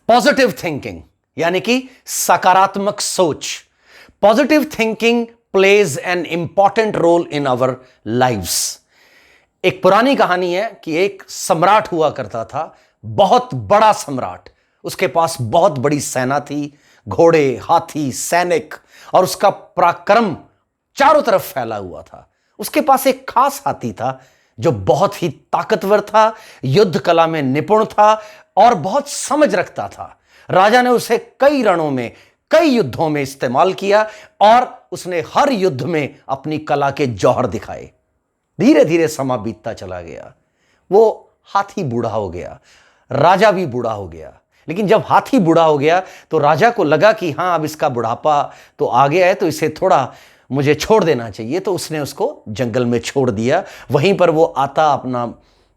Positive thinking यानी कि सकारात्मक सोच। Positive thinking plays an important role in our lives. एक पुरानी कहानी है कि एक सम्राट हुआ करता था, बहुत बड़ा सम्राट। उसके पास बहुत बड़ी सेना थी, घोड़े, हाथी, सैनिक, और उसका पराक्रम चारों तरफ फैला हुआ था। उसके पास एक खास हाथी था जो बहुत ही ताकतवर था, युद्ध कला में निपुण था और बहुत समझ रखता था। राजा ने उसे कई रणों में, कई युद्धों में इस्तेमाल किया और उसने हर युद्ध में अपनी कला के जौहर दिखाए। धीरे धीरे समा बीतता चला गया। वो हाथी बूढ़ा हो गया, राजा भी बूढ़ा हो गया। लेकिन जब हाथी बूढ़ा हो गया तो राजा को लगा कि हाँ, अब इसका बुढ़ापा तो आ गया है, तो इसे थोड़ा मुझे छोड़ देना चाहिए। तो उसने उसको जंगल में छोड़ दिया। वहीं पर वो आता, अपना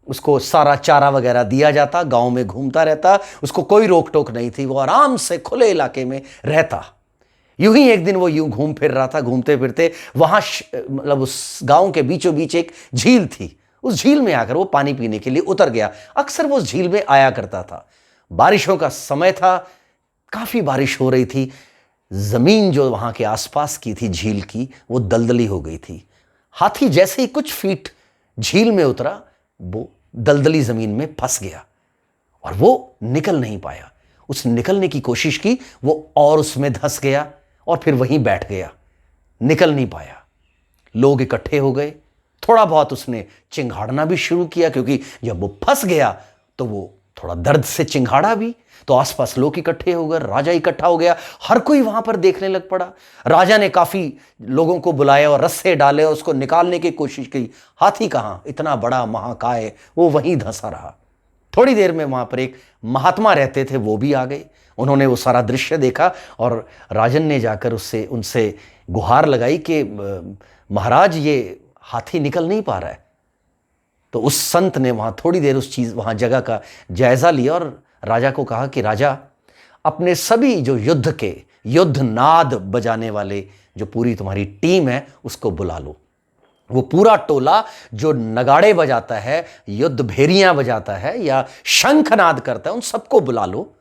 उसको सारा चारा वगैरह दिया जाता, गांव में घूमता रहता, उसको कोई रोक टोक नहीं थी, वो आराम से खुले इलाके में रहता। यूं ही एक दिन वो यूं घूम फिर रहा था, घूमते फिरते वहां मतलब उस गांव के बीचों बीच एक झील थी। उस झील में आकर वो पानी पीने के लिए उतर गया। अक्सर वो उस झील में आया करता था। बारिशों का समय था, काफी बारिश हो रही थी। जमीन जो वहां के आसपास की थी झील की, वो दलदली हो गई थी। हाथी जैसे ही कुछ फीट झील में उतरा, वो दलदली जमीन में फंस गया और वो निकल नहीं पाया। उसने निकलने की कोशिश की, वो और उसमें धंस गया और फिर वहीं बैठ गया, निकल नहीं पाया। लोग इकट्ठे हो गए, थोड़ा बहुत उसने चिंघाड़ना भी शुरू किया, क्योंकि जब वो फंस गया तो वो थोड़ा दर्द से चिंघाड़ा भी। तो आसपास लोग इकट्ठे हो गए, राजा इकट्ठा हो गया, हर कोई वहां पर देखने लग पड़ा। राजा ने काफी लोगों को बुलाया और रस्से डाले और उसको निकालने की कोशिश की। हाथी कहां, इतना बड़ा महाकाय, वो वहीं धंसा रहा। थोड़ी देर में वहां पर एक महात्मा रहते थे, वो भी आ गए। उन्होंने वो सारा दृश्य देखा और राजन ने जाकर उनसे गुहार लगाई कि महाराज, ये हाथी निकल नहीं पा रहा है। तो उस संत ने वहां थोड़ी देर वहां जगह का जायजा लिया और राजा को कहा कि राजा, अपने सभी जो युद्ध नाद बजाने वाले जो पूरी तुम्हारी टीम है, उसको बुला लो। वो पूरा टोला जो नगाड़े बजाता है, युद्ध भेरियां बजाता है या शंखनाद करता है, उन सबको बुला लो।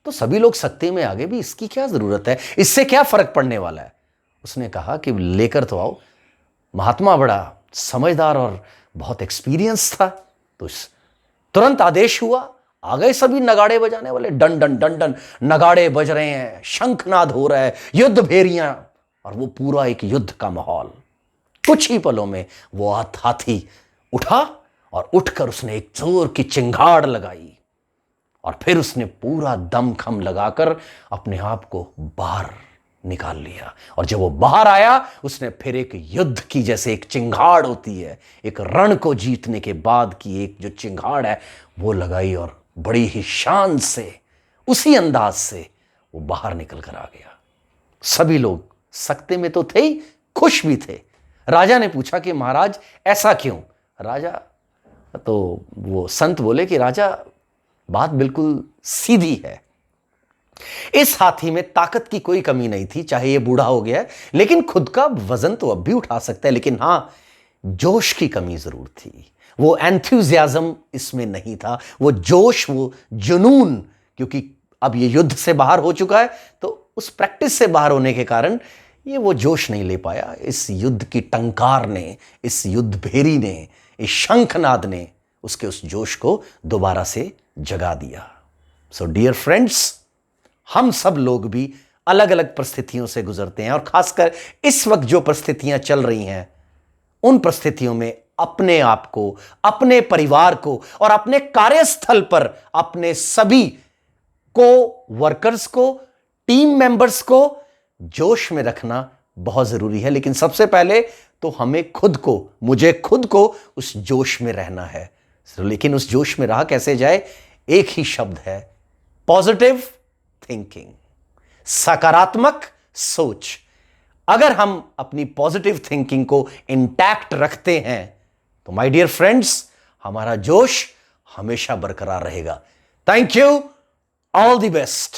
तो सभी लोग सकते में आ गए, भी इसकी क्या जरूरत है, इससे क्या फर्क पड़ने वाला है। उसने कहा कि लेकर तो आओ। महात्मा बड़ा समझदार और बहुत एक्सपीरियंस था, तो तुरंत आदेश हुआ। आ गए सभी नगाड़े बजाने वाले, डन डन डन डन नगाड़े बज रहे हैं, शंखनाद हो रहा है, युद्ध भेरियां, और वो पूरा एक युद्ध का माहौल। कुछ ही पलों में वो हाथी उठा और उठकर उसने एक जोर की चिंगाड़ लगाई और फिर उसने पूरा दमखम लगाकर अपने आप को बाहर निकाल लिया। और जब वो बाहर आया, उसने फिर एक युद्ध की, जैसे एक चिंगाड़ होती है, एक रण को जीतने के बाद की एक जो चिंगाड़ है, वो लगाई और बड़ी ही शान से, उसी अंदाज से वो बाहर निकल कर आ गया। सभी लोग सकते में तो थे ही, खुश भी थे। राजा ने पूछा कि महाराज ऐसा क्यों? राजा तो वो संत बोले कि राजा, बात बिल्कुल सीधी है। इस हाथी में ताकत की कोई कमी नहीं थी, चाहे ये बूढ़ा हो गया है, लेकिन खुद का वजन तो अब भी उठा सकता है। लेकिन हां, जोश की कमी जरूर थी। वो एंथुजियाज्म इसमें नहीं था, वो जोश, वो जुनून, क्योंकि अब ये युद्ध से बाहर हो चुका है, तो उस प्रैक्टिस से बाहर होने के कारण ये वो जोश नहीं ले पाया। इस युद्ध की टंकार ने, इस युद्ध भेरी ने, इस शंखनाद ने उसके उस जोश को दोबारा से जगा दिया। सो डियर फ्रेंड्स, हम सब लोग भी अलग अलग परिस्थितियों से गुजरते हैं, और खासकर इस वक्त जो परिस्थितियां चल रही हैं, उन परिस्थितियों में अपने आप को, अपने परिवार को और अपने कार्यस्थल पर अपने सभी को वर्कर्स को, टीम मेंबर्स को जोश में रखना बहुत जरूरी है। लेकिन सबसे पहले तो हमें खुद को, मुझे खुद को उस जोश में रहना है। लेकिन उस जोश में रहा कैसे जाए? एक ही शब्द है, पॉजिटिव थिंकिंग, सकारात्मक सोच। अगर हम अपनी पॉजिटिव थिंकिंग को इंटैक्ट रखते हैं तो माय डियर फ्रेंड्स, हमारा जोश हमेशा बरकरार रहेगा। Thank you, all the best.